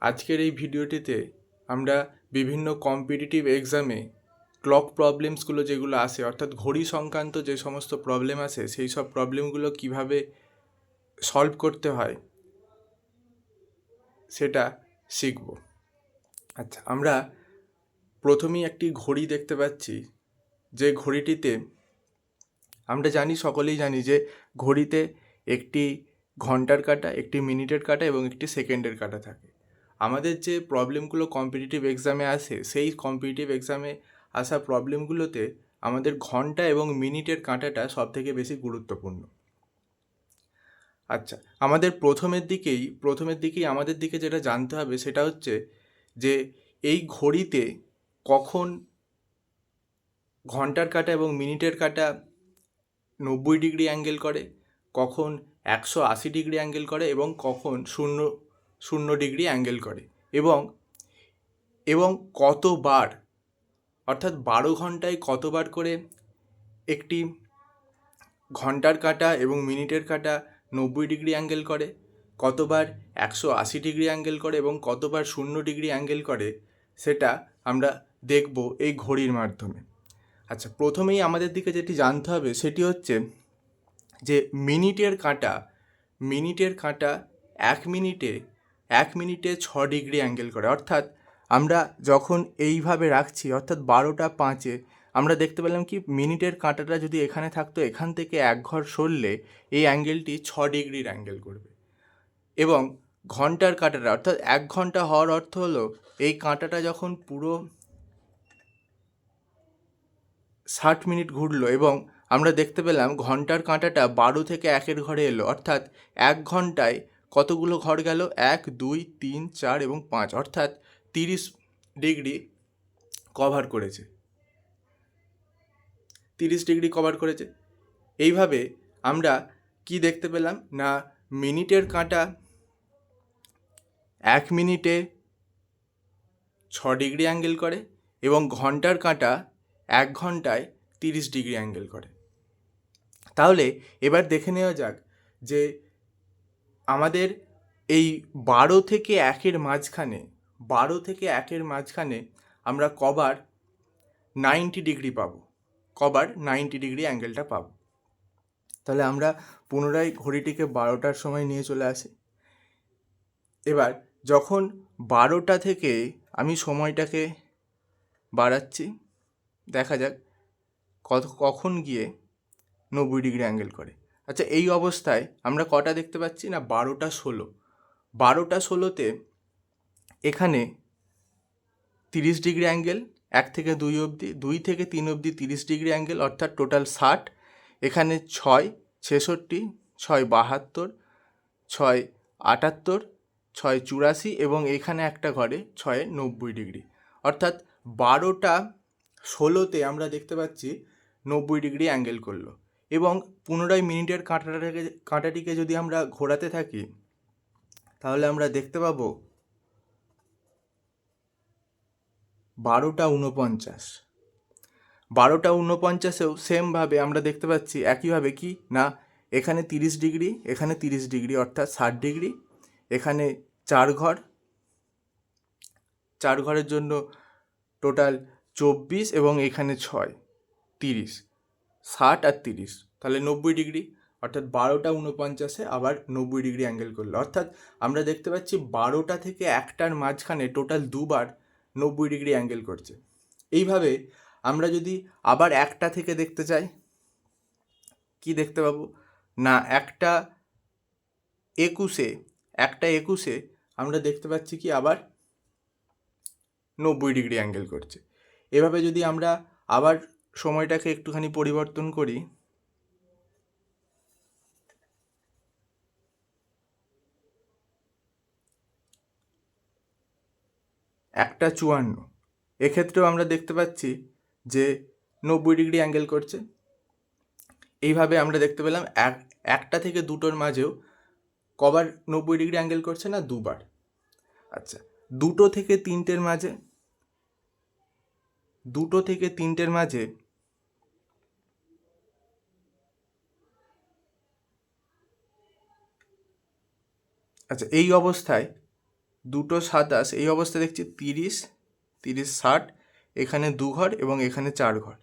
আজকের এই ভিডিওটিতে আমরা বিভিন্ন কম্পিটিটিভ এক্সামে ক্লক প্রবলেমসগুলো যেগুলো আসে, অর্থাৎ ঘড়ি সংক্রান্ত যে সমস্ত প্রবলেম আসে সেই সব প্রবলেমগুলো কিভাবে সলভ করতে হয় সেটা শিখব। আচ্ছা, আমরা প্রথমেই একটি ঘড়ি দেখতে পাচ্ছি, যে ঘড়িটিতে আমরা সকলেই জানি যে ঘড়িতে একটি ঘন্টার কাঁটা, একটি মিনিটের কাঁটা এবং একটি সেকেন্ডের কাঁটা থাকে। আমাদের যে প্রবলেমগুলো কম্পিটিটিভ এক্সামে আসে, সেই কম্পিটিটিভ এক্সামে আসা প্রবলেমগুলোতে আমাদের ঘন্টা এবং মিনিটের কাঁটাটা সবথেকে বেশি গুরুত্বপূর্ণ। আচ্ছা, আমাদের প্রথমের দিকেই আমাদের দিকে যেটা জানতে হবে সেটা হচ্ছে যে এই ঘড়িতে কখন ঘন্টার কাঁটা এবং মিনিটের কাঁটা 90 ডিগ্রি অ্যাঙ্গেল করে, কখন 180 ডিগ্রি অ্যাঙ্গেল করে এবং কখন 0 ডিগ্রি অ্যাঙ্গেল করে, এবং কতবার, অর্থাৎ 12 ঘন্টায় কতবার করে একটি ঘন্টার কাঁটা এবং মিনিটের কাঁটা 90 ডিগ্রি অ্যাঙ্গেল করে, কতবার 180 ডিগ্রি অ্যাঙ্গেল করে এবং কতবার 0 ডিগ্রি অ্যাঙ্গেল করে, সেটা আমরা দেখব এই ঘড়ির মাধ্যমে। আচ্ছা, প্রথমেই আমাদের দিকে যেটি জানতে হবে সেটি হচ্ছে যে মিনিটের কাঁটা 1 মিনিটে 6 ডিগ্রি অ্যাঙ্গেল করে। অর্থাৎ আমরা যখন এইভাবে রাখছি, অর্থাৎ 12টা 5-এ আমরা দেখতে পেলাম কি মিনিটের কাঁটাটা যদি এখানে থাকতো, এখান থেকে এক ঘর সরলে এই অ্যাঙ্গেলটি 6 ডিগ্রির অ্যাঙ্গেল করবে। এবং ঘন্টার কাঁটাটা, অর্থাৎ 1 ঘন্টা হওয়ার অর্থ হলো এই কাঁটাটা যখন পুরো 60 মিনিট ঘুরলো এবং আমরা দেখতে পেলাম ঘন্টার কাঁটাটা 12 থেকে 1-এর ঘরে এলো, অর্থাৎ 1 ঘন্টায় কতগুলো ঘর গেল? 1, 2, 3, 4 এবং 5, অর্থাৎ 30 ডিগ্রি কভার করেছে। 30 ডিগ্রি কভার করেছে। এইভাবে আমরা কি দেখতে পেলাম না, মিনিটের কাঁটা 1 মিনিটে 6 ডিগ্রি অ্যাঙ্গেল করে এবং ঘন্টার কাঁটা 1 ঘন্টায় 30 ডিগ্রি অ্যাঙ্গেল করে। তাহলে এবার দেখে নেওয়া যাক যে আমাদের এই 12 থেকে 1-এর মাঝখানে আমরা কবার 90 ডিগ্রি পাবো, কবার 90 ডিগ্রি অ্যাঙ্গেলটা পাবো। তাহলে আমরা পুনরায় ঘড়িটিকে 12টার সময় নিয়ে চলে আসি। এবার যখন 12টা থেকে আমি সময়টাকে বাড়াচ্ছি, দেখা যাক কখন গিয়ে 90 ডিগ্রি অ্যাঙ্গেল করে। আচ্ছা, এই অবস্থায় আমরা কটা দেখতে পাচ্ছি না, 12টা 16। 12টা 16তে এখানে 30 ডিগ্রি অ্যাঙ্গেল, 1 থেকে 2 অবধি, 2 থেকে 3 অবধি 30 ডিগ্রি অ্যাঙ্গেল, অর্থাৎ টোটাল 60। এখানে 6 66, 6 72, 6 78, 6 84 এবং এখানে একটা ঘরে 6 90 ডিগ্রি, অর্থাৎ 12টা 16তে আমরা দেখতে পাচ্ছি 90 ডিগ্রি অ্যাঙ্গেল করলো। এবং পুনরায় মিনিটের কাঁটাটিকে যদি আমরা ঘোরাতে থাকি, তাহলে আমরা দেখতে পাবো 12টা 49। 12টা 49-এও সেমভাবে আমরা দেখতে পাচ্ছি একইভাবে কি না, এখানে 30 ডিগ্রি, এখানে 30 ডিগ্রি, অর্থাৎ 60 ডিগ্রি। এখানে 4 ঘরের জন্য টোটাল 24 এবং এখানে 6, 30, 60 আর 30, তাহলে 90 ডিগ্রি, অর্থাৎ 12টা 49-এ আবার 90 ডিগ্রি অ্যাঙ্গেল করলো। অর্থাৎ আমরা দেখতে পাচ্ছি 12টা থেকে 1টার মাঝখানে টোটাল দুবার 90 ডিগ্রি অ্যাঙ্গেল করছে। এইভাবে আমরা যদি আবার 1টা থেকে দেখতে চাই, কি দেখতে পাবো না, 1টা 21-এ আমরা দেখতে পাচ্ছি কি আবার 90 ডিগ্রি অ্যাঙ্গেল করছে। এভাবে যদি আমরা আবার সময়টাকে একটুখানি পরিবর্তন করি, 1টা 54, এক্ষেত্রেও আমরা দেখতে পাচ্ছি যে 90 ডিগ্রি অ্যাঙ্গেল করছে। এইভাবে আমরা দেখতে পেলাম 1টা থেকে 2টোর মাঝেও কবার 90 ডিগ্রি অ্যাঙ্গেল করছে না, দুবার। আচ্ছা, 2টো থেকে 3টের মাঝে আচ্ছা, এই অবস্থায় 2 27, এই অবস্থা দেখছি 30, 30 60, এখানে 2 ঘর এবং এখানে 4 ঘর।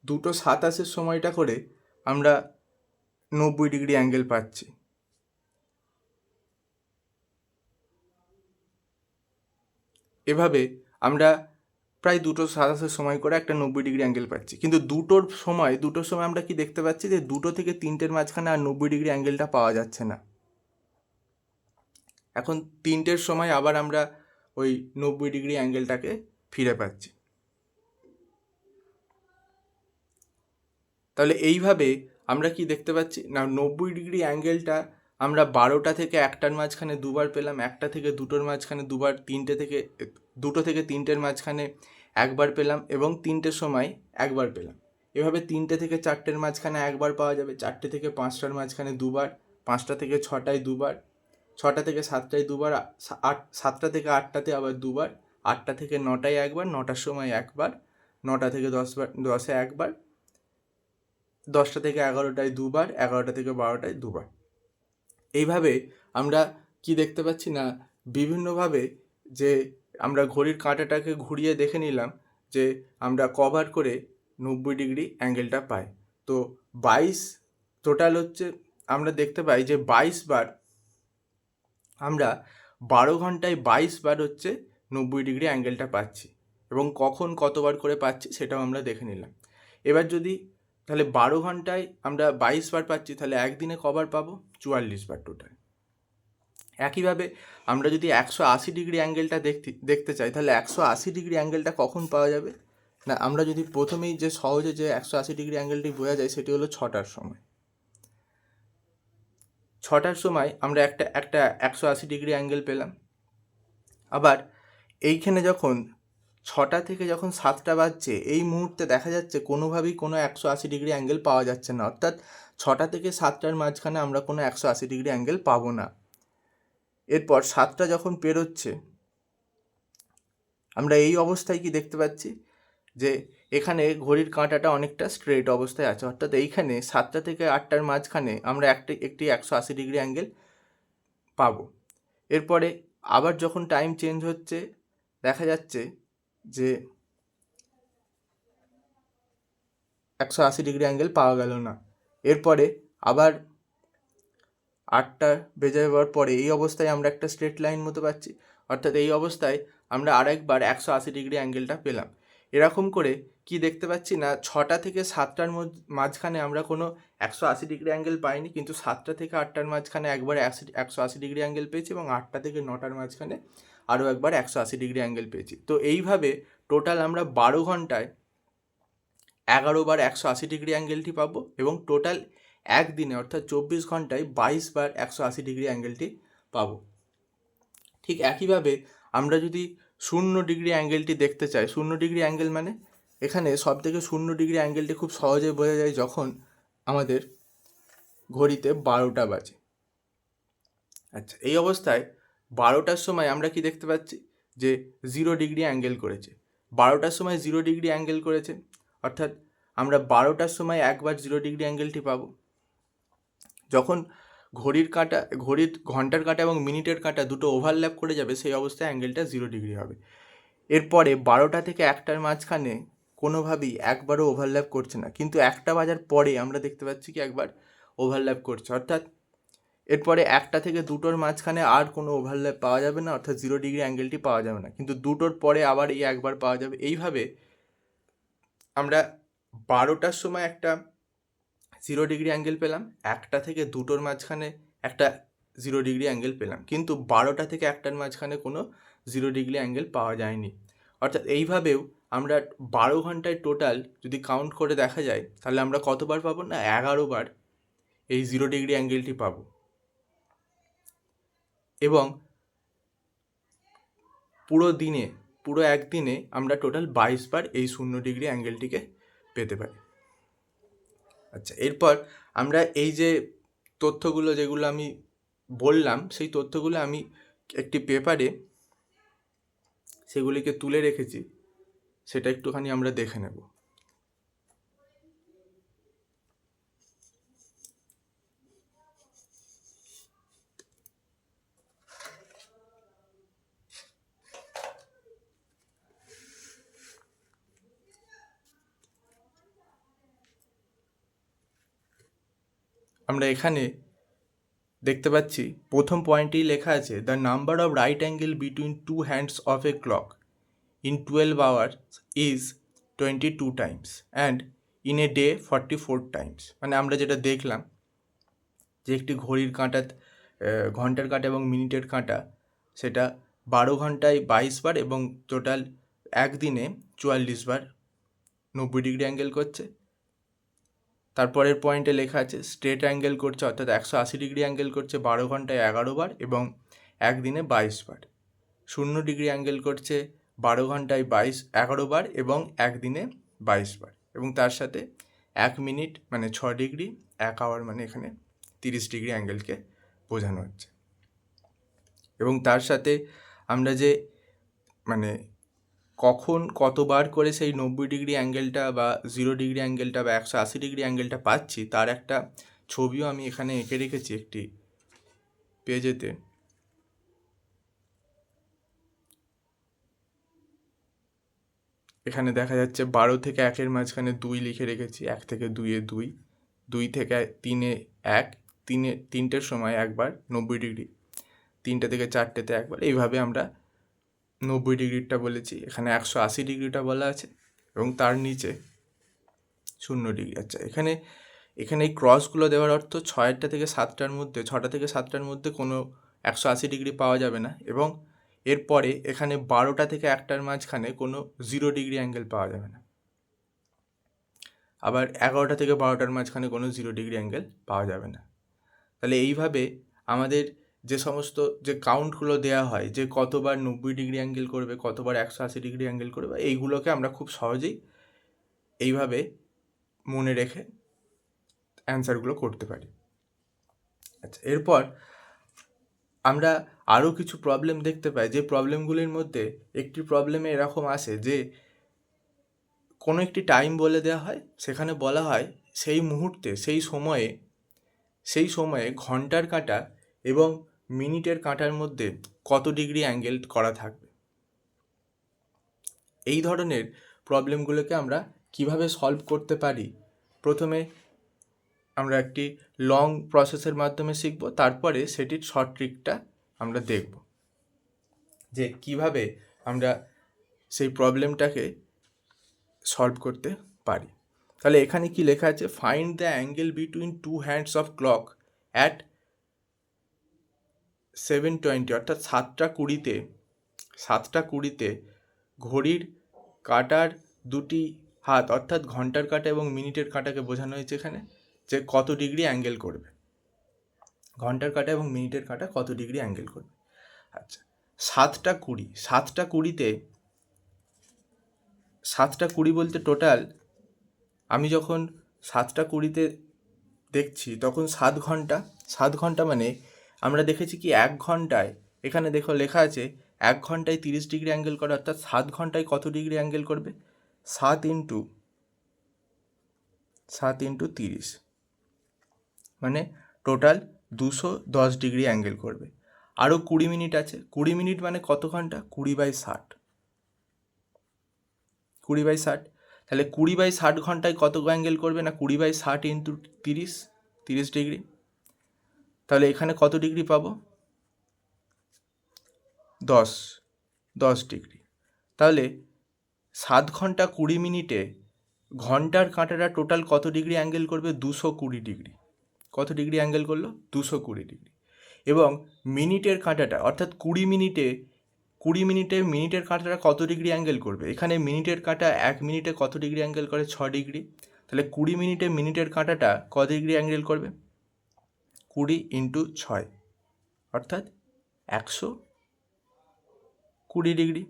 2 27 সময়টা করে আমরা 90 ডিগ্রি অ্যাঙ্গেল পাচ্ছি। এভাবে আমরা প্রায় 2 27 সময় করে একটা 90 ডিগ্রি অ্যাঙ্গেল পাচ্ছি। কিন্তু দুটোর সময় আমরা কি দেখতে পাচ্ছি যে 2 থেকে 3টের মাঝখানে আর 90 ডিগ্রি অ্যাঙ্গেলটা পাওয়া যাচ্ছে না। এখন 3টের সময় আবার আমরা ওই 90 ডিগ্রি অ্যাঙ্গেলটাকে ফিরে পাচ্ছি। তাহলে এইভাবে আমরা কি দেখতে পাচ্ছি না, 90 ডিগ্রি অ্যাঙ্গেলটা আমরা 12টা থেকে 1টার মাঝখানে দুবার পেলাম, 1টা থেকে 2টোর মাঝখানে দুবার, 2টো থেকে 3টের মাঝখানে একবার পেলাম এবং 3টের সময় একবার পেলাম। এভাবে 3টে থেকে 4টের মাঝখানে একবার পাওয়া যাবে, 4টে থেকে 5টার মাঝখানে দুবার, 5টা থেকে 6টায় দুবার, 6টা থেকে 7টায় দুবার, 7টা থেকে 8টাতে আবার দুবার, 8টা থেকে 9টায় একবার, 9টার সময় একবার, 9টা থেকে 10এ একবার, 10টা থেকে 11টায় দুবার, 11টা থেকে 12টায় দুবার। এইভাবে আমরা কি দেখতে পাচ্ছি না, বিভিন্নভাবে যে আমরা ঘড়ির কাঁটাটাকে ঘুরিয়ে দেখে নিলাম যে আমরা কভার করে 90 ডিগ্রি অ্যাঙ্গেলটা পাই। তো 22 টোটাল হচ্ছে, আমরা দেখতে পাই যে 22 বার আমরা 12 ঘন্টায় 22 বার হচ্ছে 90 ডিগ্রি অ্যাঙ্গেলটা পাচ্ছি এবং কখন কতবার করে পাচ্ছি সেটাও আমরা দেখে নিলাম। এবার যদি তাহলে 12 ঘন্টায় আমরা 22 বার পাচ্ছি, তাহলে একদিনে কবার পাবো? 44 বার টোটাল। একইভাবে আমরা যদি 180 ডিগ্রি অ্যাঙ্গেলটা দেখতে চাই, তাহলে 180 ডিগ্রি অ্যাঙ্গেলটা কখন পাওয়া যাবে না, আমরা যদি প্রথমেই যে সহজে যে 180 ডিগ্রি অ্যাঙ্গেলটি বোঝা যায় সেটি হলো 6টার সময়। 6টার সময় আমরা একটা 180 ডিগ্রি অ্যাঙ্গেল পেলাম। আবার এইখানে যখন 6টা থেকে যখন 7টা বাজছে, এই মুহূর্তে দেখা যাচ্ছে কোনোভাবেই কোনো 180 ডিগ্রি অ্যাঙ্গেল পাওয়া যাচ্ছে না, অর্থাৎ 6টা থেকে 7টার মাঝখানে আমরা কোনো 180 ডিগ্রি অ্যাঙ্গেল পাবো না। এরপর 7টা যখন পেরোচ্ছে, আমরা এই অবস্থায় কি দেখতে পাচ্ছি যে এখানে ঘড়ির কাঁটাটা অনেকটা স্ট্রেট অবস্থায় আছে, অর্থাৎ এইখানে 7টা থেকে 8টার মাঝখানে আমরা একটি 180 ডিগ্রি অ্যাঙ্গেল পাবো। এরপরে আবার যখন টাইম চেঞ্জ হচ্ছে, দেখা যাচ্ছে যে 180 ডিগ্রি অ্যাঙ্গেল পাওয়া গেল না। এরপরে আবার 8টা বেজে যাওয়ার পরে এই অবস্থায় আমরা একটা স্ট্রেট লাইন মতো পাচ্ছি, অর্থাৎ এই অবস্থায় আমরা আরেকবার 180 ডিগ্রি অ্যাঙ্গেলটা পেলাম। এরকম করে কি দেখতে পাচ্ছি না, 6টা থেকে 7টার মাঝখানে আমরা কোনো 180 ডিগ্রি অ্যাঙ্গেল পাইনি, কিন্তু 7টা থেকে 8টার মাঝখানে একবার 180 ডিগ্রি অ্যাঙ্গেল পেয়েছি এবং 8টা থেকে 9টার মাঝখানে আরও একবার 180 ডিগ্রি অ্যাঙ্গেল পেয়েছি। তো এইভাবে টোটাল আমরা 12 ঘন্টায় 11 বার 180 ডিগ্রি অ্যাঙ্গেলটি পাবো এবং টোটাল একদিনে অর্থাৎ 24 ঘন্টায় 22 বার 180 ডিগ্রি অ্যাঙ্গেলটি পাবো। ঠিক একইভাবে আমরা যদি 0 ডিগ্রি অ্যাঙ্গেলটি দেখতে চাই, 0 ডিগ্রি অ্যাঙ্গেল মানে এখানে সবথেকে 0 ডিগ্রি অ্যাঙ্গেলটি খুব সহজে বোঝা যায় যখন আমাদের ঘড়িতে 12টা বাজে। আচ্ছা, এই অবস্থায় 12টার সময় আমরা কি দেখতে পাচ্ছি যে 0 ডিগ্রি অ্যাঙ্গেল করেছে। 12টার সময় 0 ডিগ্রি অ্যাঙ্গেল করেছে, অর্থাৎ আমরা 12টার সময় একবার 0 ডিগ্রি অ্যাঙ্গেলটি পাবো। যখন ঘড়ির ঘন্টার কাঁটা এবং মিনিটের কাঁটা দুটো ওভারল্যাপ করে যাবে, সেই অবস্থায় অ্যাঙ্গেলটা 0 ডিগ্রি হবে। এরপরে 12টা থেকে 1টার মাঝখানে কোনোভাবেই একবারও ওভারল্যাপ করছে না, কিন্তু 1টা বাজার পরে আমরা দেখতে পাচ্ছি কি একবার ওভারল্যাপ করছে, অর্থাৎ এরপরে 1টা থেকে 2টোর মাঝখানে আর কোনো ওভারল্যাপ পাওয়া যাবে না, অর্থাৎ 0 ডিগ্রি অ্যাঙ্গেলটি পাওয়া যাবে না, কিন্তু 2টোর পরে আবার এই একবার পাওয়া যাবে। এইভাবে আমরা 12টার সময় একটা 0 ডিগ্রি অ্যাঙ্গেল পেলাম, 1টা থেকে 2টোর মাঝখানে একটা 0 ডিগ্রি অ্যাঙ্গেল পেলাম, কিন্তু 12টা থেকে 1টার মাঝখানে কোনো 0 ডিগ্রি অ্যাঙ্গেল পাওয়া যায়নি। অর্থাৎ এইভাবেও আমরা 12 ঘন্টায় টোটাল যদি কাউন্ট করে দেখা যায়, তাহলে আমরা কতবার পাবো না 11 বার এই 0 ডিগ্রি অ্যাঙ্গেলটি পাবো এবং পুরো একদিনে আমরা টোটাল 22 বার এই 0 ডিগ্রি অ্যাঙ্গেলটিকে পেতে পারি। আচ্ছা, এরপর আমরা এই যে তথ্যগুলো যেগুলো আমি বললাম, সেই তথ্যগুলো আমি একটি পেপারে সেগুলিকে তুলে রেখেছি, সেটা একটুখানি আমরা দেখে নেব। আমরা এখানে দেখতে পাচ্ছি প্রথম পয়েন্টেই লেখা আছে the number of right angle between two hands of a clock in 12 hours is 22 times and in a day 44 times. মানে আমরা যেটা দেখলাম যে একটি ঘড়ির কাঁটা, ঘন্টার কাঁটা এবং মিনিটের কাঁটা, সেটা 12 ঘন্টায় 22 বার এবং টোটাল একদিনে 44 বার 90 ডিগ্রি অ্যাঙ্গেল করছে। তারপরের পয়েন্টে লেখা আছে স্ট্রেট অ্যাঙ্গেল করছে, অর্থাৎ 180 ডিগ্রি অ্যাঙ্গেল করছে 12 ঘন্টায় 11 বার এবং একদিনে 22 বার। 0 ডিগ্রি অ্যাঙ্গেল করছে 12 ঘন্টায় 11 বার এবং একদিনে 22 বার। এবং তার সাথে 1 মিনিট মানে 6 ডিগ্রি, 1 আওয়ার মানে এখানে 30 ডিগ্রি অ্যাঙ্গেলকে বোঝানো হচ্ছে। এবং তার সাথে আমরা যে মানে কখন কতবার করে সেই 90 ডিগ্রি অ্যাঙ্গেলটা বা 0 ডিগ্রি অ্যাঙ্গেলটা বা 180 ডিগ্রি অ্যাঙ্গেলটা পাচ্ছি তার একটা ছবিও আমি এখানে এঁকে রেখেছি একটি পেজেতে। এখানে দেখা যাচ্ছে 12 থেকে 1-এর মাঝখানে 2 লিখে রেখেছি, 1 থেকে 2-এ 2, 2 থেকে 3-এ 1, 3টের সময় একবার 90 ডিগ্রি, 3টে থেকে 4টেতে একবার, এইভাবে আমরা 90 ডিগ্রিটা বলেছি। এখানে 180 ডিগ্রিটা বলা আছে এবং তার নিচে 0 ডিগ্রি। আচ্ছা, এখানে এই ক্রসগুলো দেওয়ার অর্থ 6টা থেকে 7টার মধ্যে, 6টা থেকে 7টার মধ্যে কোনো 180 ডিগ্রি পাওয়া যাবে না এবং এরপরে এখানে 12টা থেকে 1টার মাঝখানে কোনো 0 ডিগ্রি অ্যাঙ্গেল পাওয়া যাবে না। আবার 11টা থেকে 12টার মাঝখানে কোনো 0 ডিগ্রি অ্যাঙ্গেল পাওয়া যাবে না। তাহলে এইভাবে আমাদের যে সমস্ত যে কাউন্টগুলো দেওয়া হয়, যে কতবার 90 ডিগ্রি অ্যাঙ্গেল করবে, কতবার 180 ডিগ্রি অ্যাঙ্গেল করবে, এইগুলোকে আমরা খুব সহজেই এইভাবে মনে রেখে অ্যান্সারগুলো করতে পারি। আচ্ছা, এরপর আমরা আরও কিছু প্রবলেম দেখতে পাই, যে প্রবলেমগুলির মধ্যে একটি প্রবলেমে এরকম আসে যে কোনো একটি টাইম বলে দেওয়া হয়, সেখানে বলা হয় সেই মুহূর্তে সেই সময়ে ঘন্টার কাঁটা এবং মিনিটের কাঁটার মধ্যে কত ডিগ্রি অ্যাঙ্গেল করা থাকবে। এই ধরনের প্রবলেমগুলোকে আমরা কিভাবে সলভ করতে পারি, প্রথমে আমরা একটি লং প্রসেসের মাধ্যমে শিখব, তারপরে সেটির শর্ট ট্রিকটা আমরা দেখব যে কিভাবে আমরা সেই প্রবলেমটাকে সলভ করতে পারি। তাহলে এখানে কি লেখা আছে, find the angle between two hands of clock at 7:20, অর্থাৎ 7টা কুড়িতে ঘড়ির কাঁটার দুটি হাত, অর্থাৎ ঘন্টার কাঁটা এবং মিনিটের কাঁটাকে বোঝানো হয়েছে এখানে, যে কত ডিগ্রি অ্যাঙ্গেল করবে, ঘন্টার কাঁটা এবং মিনিটের কাঁটা কত ডিগ্রি অ্যাঙ্গেল করবে। আচ্ছা, 7টা কুড়ি বলতে টোটাল আমি যখন 7টা কুড়িতে দেখছি তখন 7 ঘন্টা মানে আমরা দেখেছি কি 1 ঘন্টায়, এখানে দেখো লেখা আছে 1 ঘন্টায় 30 ডিগ্রি অ্যাঙ্গেল করে, অর্থাৎ 7 ঘন্টায় কত ডিগ্রি অ্যাঙ্গেল করবে, 7 ইন্টু 30 মানে টোটাল 210 ডিগ্রি অ্যাঙ্গেল করবে। আরও 20 মিনিট আছে, 20 মিনিট মানে কত ঘন্টা, 20/60, তাহলে 20/60 ঘন্টায় কত অ্যাঙ্গেল করবে না 20/60 ইন্টু 30 ডিগ্রি। তাহলে এখানে কত ডিগ্রি পাবো, 10 ডিগ্রি। তাহলে 7 ঘন্টা 20 মিনিটে ঘন্টার কাঁটাটা টোটাল কত ডিগ্রি অ্যাঙ্গেল করবে, 220 ডিগ্রি। কত ডিগ্রি অ্যাঙ্গেল করলো, 220 ডিগ্রি। এবং মিনিটের কাঁটাটা, অর্থাৎ 20 মিনিটে মিনিটের কাঁটাটা কত ডিগ্রি অ্যাঙ্গেল করবে, এখানে মিনিটের কাঁটা 1 মিনিটে কত ডিগ্রি অ্যাঙ্গেল করে, 6 ডিগ্রি। তাহলে 20 মিনিটে মিনিটের কাঁটাটা কত ডিগ্রি অ্যাঙ্গেল করবে, 20 ইন্টু 6 অর্থাৎ 120 ডিগ্রি,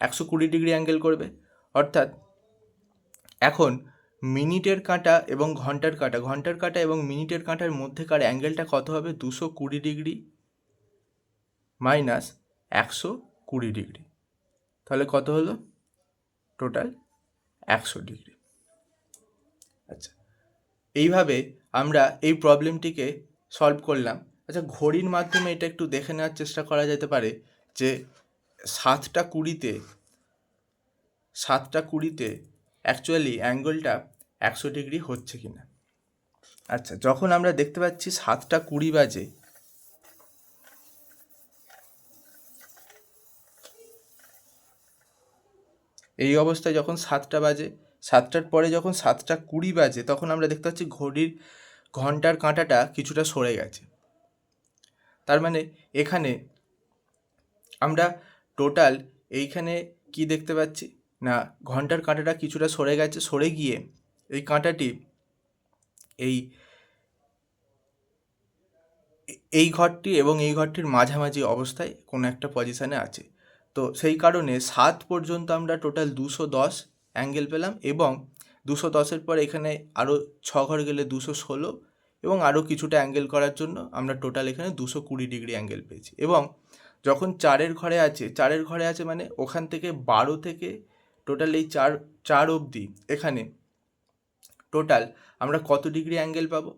120 ডিগ্রি অ্যাঙ্গেল করবে। অর্থাৎ এখন মিনিটের কাঁটা এবং ঘন্টার কাঁটা এবং মিনিটের কাঁটার মধ্যেকার অ্যাঙ্গেলটা কত হবে, 220 ডিগ্রি মাইনাস 120 ডিগ্রি, তাহলে কত হলো, টোটাল 100 ডিগ্রি। আচ্ছা, এইভাবে আমরা এই প্রবলেমটিকে সলভ করলাম। আচ্ছা, ঘড়ির মাধ্যমে এটা একটু দেখে নেওয়ার চেষ্টা করা যেতে পারে যে 7টা কুড়িতে অ্যাকচুয়ালি অ্যাঙ্গেলটা 100 ডিগ্রি হচ্ছে কি না। আচ্ছা, যখন আমরা দেখতে পাচ্ছি 7:20 বাজে, এই অবস্থায় যখন 7টা বাজে, 7টার পরে যখন 7:20 বাজে, তখন আমরা দেখতে পাচ্ছি ঘড়ির ঘন্টার কাঁটাটা কিছুটা সরে গেছে। তার মানে এখানে আমরা টোটাল এইখানে কি দেখতে পাচ্ছি না, ঘন্টার কাঁটাটা কিছুটা সরে গেছে, সরে গিয়ে এই কাঁটাটি এই ঘরটি এবং এই ঘরটির মাঝামাঝি অবস্থায় কোনো একটা পজিশানে আছে। তো সেই কারণে 7 পর্যন্ত আমরা টোটাল 210 অ্যাঙ্গেল পেলাম, এবং 210-এর পর এখানে আরও 6 ঘর গেলে 216, এবং আরও কিছুটা অ্যাঙ্গেল করার জন্য আমরা টোটাল এখানে 220 ডিগ্রি অ্যাঙ্গেল পেয়েছি। এবং যখন 4-এর ঘরে আছে মানে ওখান থেকে 12 থেকে টোটাল এই 4 অবধি এখানে টোটাল আমরা কত ডিগ্রি অ্যাঙ্গেল পাবো?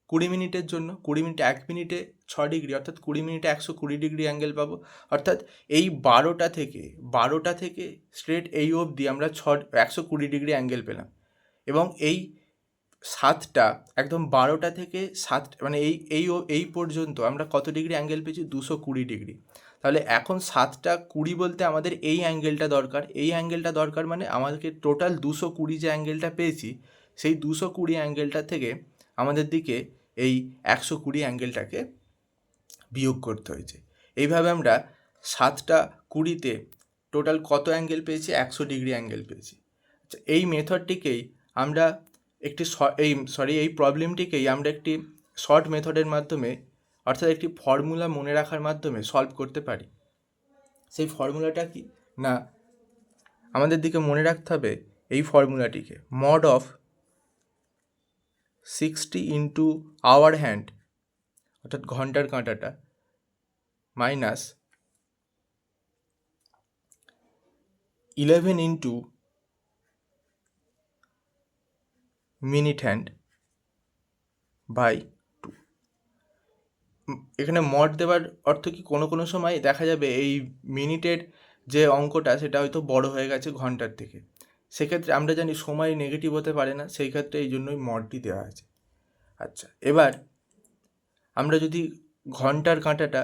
20 মিনিটের জন্য 20 মিনিট, 1 মিনিটে 6 ডিগ্রি, অর্থাৎ 20 মিনিটে 120 ডিগ্রি অ্যাঙ্গেল পাবো। অর্থাৎ এই 12টা থেকে স্ট্রেট এই অবধি আমরা 120 ডিগ্রি অ্যাঙ্গেল পেলাম। এবং এই 7টা একদম 12টা থেকে 7 মানে এই পর্যন্ত আমরা কত ডিগ্রি অ্যাঙ্গেল পেয়েছি? 220 ডিগ্রি। তাহলে এখন 7:20 বলতে আমাদের এই অ্যাঙ্গেলটা দরকার। এই অ্যাঙ্গেলটা দরকার মানে আমাদেরকে টোটাল 220 যে অ্যাঙ্গেলটা পেয়েছি, সেই 220 অ্যাঙ্গেলটা থেকে আমাদের দিকে এই 120 অ্যাঙ্গেলটাকে বিয়োগ করতে হয়েছে। এইভাবে আমরা 7:20-তে টোটাল কত অ্যাঙ্গেল পেয়েছি? 100 ডিগ্রি অ্যাঙ্গেল পেয়েছি। আচ্ছা, এই মেথডটিকেই আমরা এই প্রবলেমটিকেই আমরা একটি শর্ট মেথডের মাধ্যমে, অর্থাৎ একটি ফর্মুলা মনে রাখার মাধ্যমে সলভ করতে পারি। সেই ফর্মুলাটা কি না, আমাদের দিকে মনে রাখতে হবে এই ফর্মুলাটিকে, mod of 60 into hour hand, অর্থাৎ ঘন্টার কাঁটাটা, minus 11 into minute hand by 2। এখানে মড দেওয়ার অর্থ কি, কোনো সময় দেখা যাবে এই মিনিটের যে অঙ্কটা সেটা হয়তো বড় হয়ে গেছে ঘন্টার থেকে, সেক্ষেত্রে আমরা জানি সময় নেগেটিভ হতে পারে না, সেই ক্ষেত্রে এই জন্যই মডটি দেওয়া আছে। আচ্ছা, এবার আমরা যদি ঘন্টার কাঁটাটা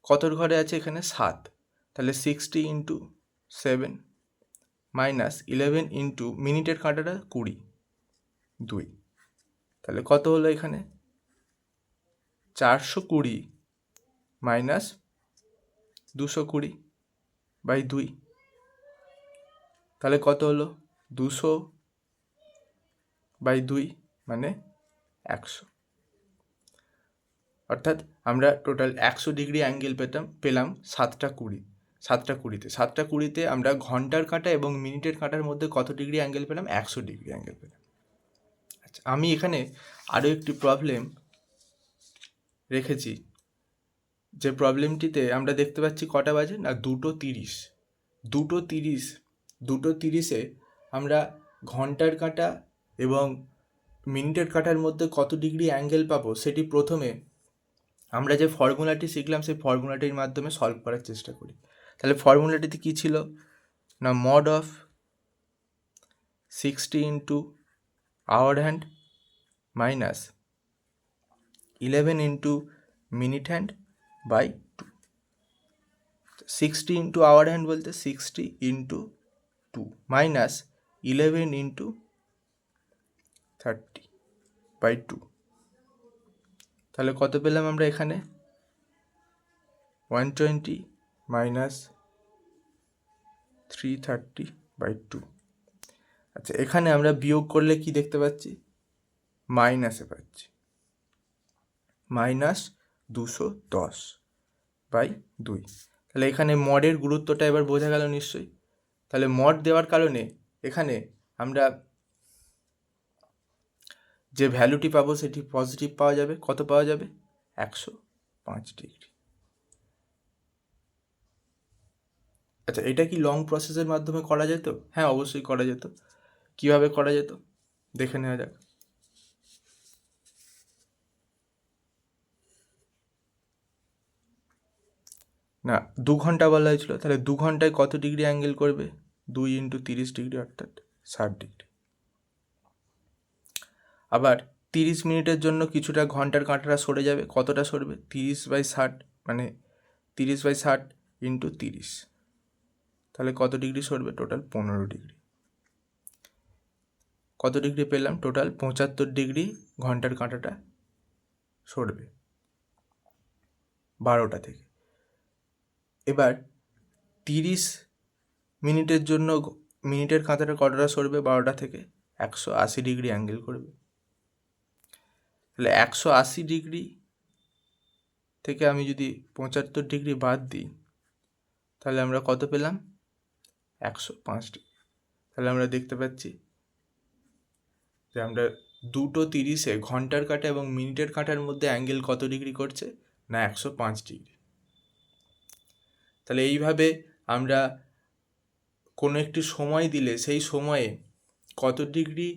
কতর ঘরে আছে? এখানে 7, তাহলে 60 ইন্টু 7 মাইনাস 11 ইন্টু মিনিটের কাঁটাটা 2, তাহলে কত হলো এখানে? 420 মাইনাস 220 বাই 2, তাহলে কত হলো? 200 বাই 2 মানে 100। অর্থাৎ আমরা টোটাল 100 ডিগ্রি অ্যাঙ্গেল পেলাম 7:20-তে। 7:20-তে আমরা ঘন্টার কাঁটা এবং মিনিটের কাঁটার মধ্যে কত ডিগ্রি অ্যাঙ্গেল পেলাম? 100 ডিগ্রি অ্যাঙ্গেল পেলাম। আচ্ছা, আমি এখানে আরও একটি প্রবলেম রেখেছি, যে প্রবলেমটিতে আমরা দেখতে পাচ্ছি কটা বাজে না, 2:30। 2:30-এ আমরা ঘন্টার কাঁটা এবং মিনিটের কাঁটার মধ্যে কত ডিগ্রি অ্যাঙ্গেল পাবো, সেটি প্রথমে আমরা যে ফর্মুলাটি শিখলাম সেই ফর্মুলাটির মাধ্যমে সলভ করার চেষ্টা করি। তাহলে ফর্মুলাটিতে কী ছিল না, mod of 60 into hour hand minus 11 into minute hand by 2। 60 into hour hand বলতে 60 ইন্টু 2 মাইনাস 11 ইন্টু 30 বাই 2, তাহলে কত পেলাম আমরা এখানে? 120 মাইনাস 330 বাই 2। আচ্ছা, এখানে আমরা বিয়োগ করলে কি দেখতে পাচ্ছি? মাইনাসে পাচ্ছি, মাইনাস 210 বাই 2। তাহলে এখানে মডের গুরুত্বটা এবার বোঝা গেল নিশ্চয়ই। তাহলে মড দেওয়ার কারণে এখানে আমরা যে ভ্যালুটি পাবো সেটি পজিটিভ পাওয়া যাবে। কত পাওয়া যাবে? 105 ডিগ্রি। আচ্ছা, এটা কি লং প্রসেসের মাধ্যমে করা যেত? হ্যাঁ, অবশ্যই করা যেত। কিভাবে করা যেত দেখে নেওয়া যাক। না, 2 ঘন্টা বলা হয়েছিল, তাহলে 2 ঘন্টায় কত ডিগ্রি অ্যাঙ্গেল করবে? 2 ইন্টু 30 ডিগ্রি, অর্থাৎ 60 ডিগ্রি। আবার 30 মিনিটের জন্য কিছুটা ঘন্টার কাঁটাটা সরে যাবে। কতটা সরবে? 30/60, মানে 30/60 ইন্টু 30, তাহলে কত ডিগ্রি সরবে? Total 15 degree. কত ডিগ্রি পেলাম? টোটাল 75 ডিগ্রি ঘন্টার কাঁটাটা সরবে 12টা থেকে। এবার 30 মিনিটের জন্য মিনিটের কাঁটাটা কতটা সরবে 12টা থেকে? 180 ডিগ্রি অ্যাঙ্গেল করবে। তাহলে 180 ডিগ্রি থেকে আমি যদি 75 ডিগ্রি বাদ দিই, তাহলে আমরা কত পেলাম? 105 ডিগ্রি। তাহলে আমরা দেখতে পাচ্ছি যে আমরা 2:30-এ ঘন্টার কাঁটা এবং মিনিটের কাঁটার মধ্যে অ্যাঙ্গেল কত ডিগ্রি করছে? না 105 ডিগ্রি। তাহলে এইভাবে আমরা কোনো একটি সময় দিলে সেই সময়ে কত ডিগ্রি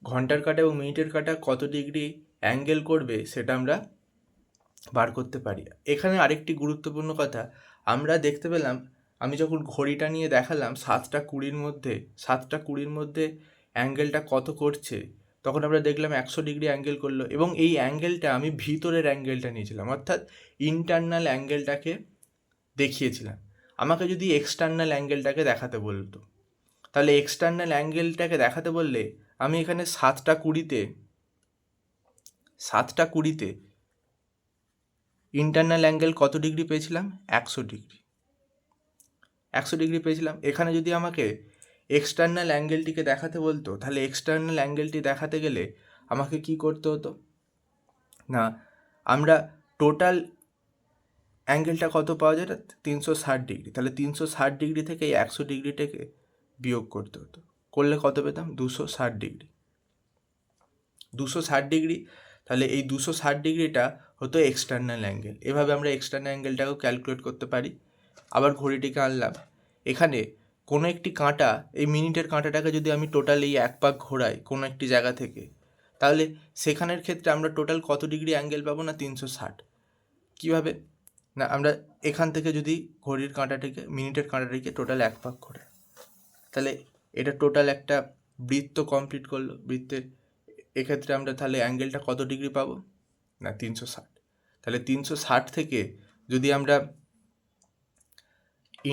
ঘন্টার কাঁটা এবং মিনিটের কাঁটা কত ডিগ্রি অ্যাঙ্গেল করবে সেটা আমরা বার করতে পারি। এখানে আরেকটি গুরুত্বপূর্ণ কথা আমরা দেখতে পেলাম, আমি যখন ঘড়িটা নিয়ে দেখালাম 7:20 মধ্যে অ্যাঙ্গেলটা কত করছে, তখন আমরা দেখলাম 100 ডিগ্রি অ্যাঙ্গেল করলো, এবং এই অ্যাঙ্গেলটা আমি ভিতরের অ্যাঙ্গেলটা নিয়েছিলাম, অর্থাৎ ইন্টারনাল অ্যাঙ্গেলটাকে দেখিয়েছিলাম। আমাকে যদি এক্সটার্নাল অ্যাঙ্গেলটাকে দেখাতে বলতো, তাহলে এক্সটার্নাল অ্যাঙ্গেলটাকে দেখাতে বললে আমি এখানে 7:20-তে ইন্টারনাল অ্যাঙ্গেল কত ডিগ্রি পেয়েছিলাম? 100 ডিগ্রি পেয়েছিলাম। এখানে যদি আমাকে এক্সটার্নাল অ্যাঙ্গেলটিকে দেখাতে বলতো, তাহলে এক্সটার্নাল অ্যাঙ্গেলটি দেখাতে গেলে আমাকে কি করতে হতো? না, আমরা টোটাল অ্যাঙ্গেলটা কত পাওয়া যায়? 360 ডিগ্রি। তাহলে 360 ডিগ্রি থেকে এই 100 ডিগ্রিটাকে বিয়োগ করতে হতো। করলে কত পেতাম? 260 ডিগ্রি। 260 ডিগ্রি, তাহলে এই 260 ডিগ্রিটা হতো এক্সটার্নাল অ্যাঙ্গেল। এভাবে আমরা এক্সটার্নাল অ্যাঙ্গেলটাকেও ক্যালকুলেট করতে পারি। আবার ঘড়িটিকে আনলাম, এখানে কোনো একটি কাঁটা, এই মিনিটের কাঁটাটাকে যদি আমি টোটাল এই এক পাক ঘোরাই কোনো একটি জায়গা থেকে, তাহলে সেখানের ক্ষেত্রে আমরা টোটাল কত ডিগ্রি অ্যাঙ্গেল পাবো? না 360। কীভাবে? না, আমরা এখান থেকে যদি ঘড়ির কাঁটাটিকে, মিনিটের কাঁটাটিকে টোটাল এক পাক ঘোরাই, তাহলে এটা টোটাল একটা বৃত্ত কমপ্লিট করলো। বৃত্তের এক্ষেত্রে আমরা তাহলে অ্যাঙ্গেলটা কত ডিগ্রি পাবো? না 360। তাহলে 360 থেকে যদি আমরা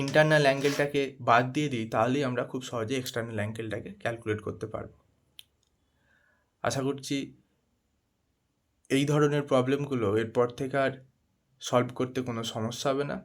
ইন্টারনাল অ্যাঙ্গেলটাকে বাদ দিয়ে দিই, তাহলেই আমরা খুব সহজে এক্সটার্নাল অ্যাঙ্গেলটাকে ক্যালকুলেট করতে পারব। আশা করছি এই ধরনের প্রবলেমগুলো এরপর থেকে আর সলভ করতে কোনো সমস্যা হবে না।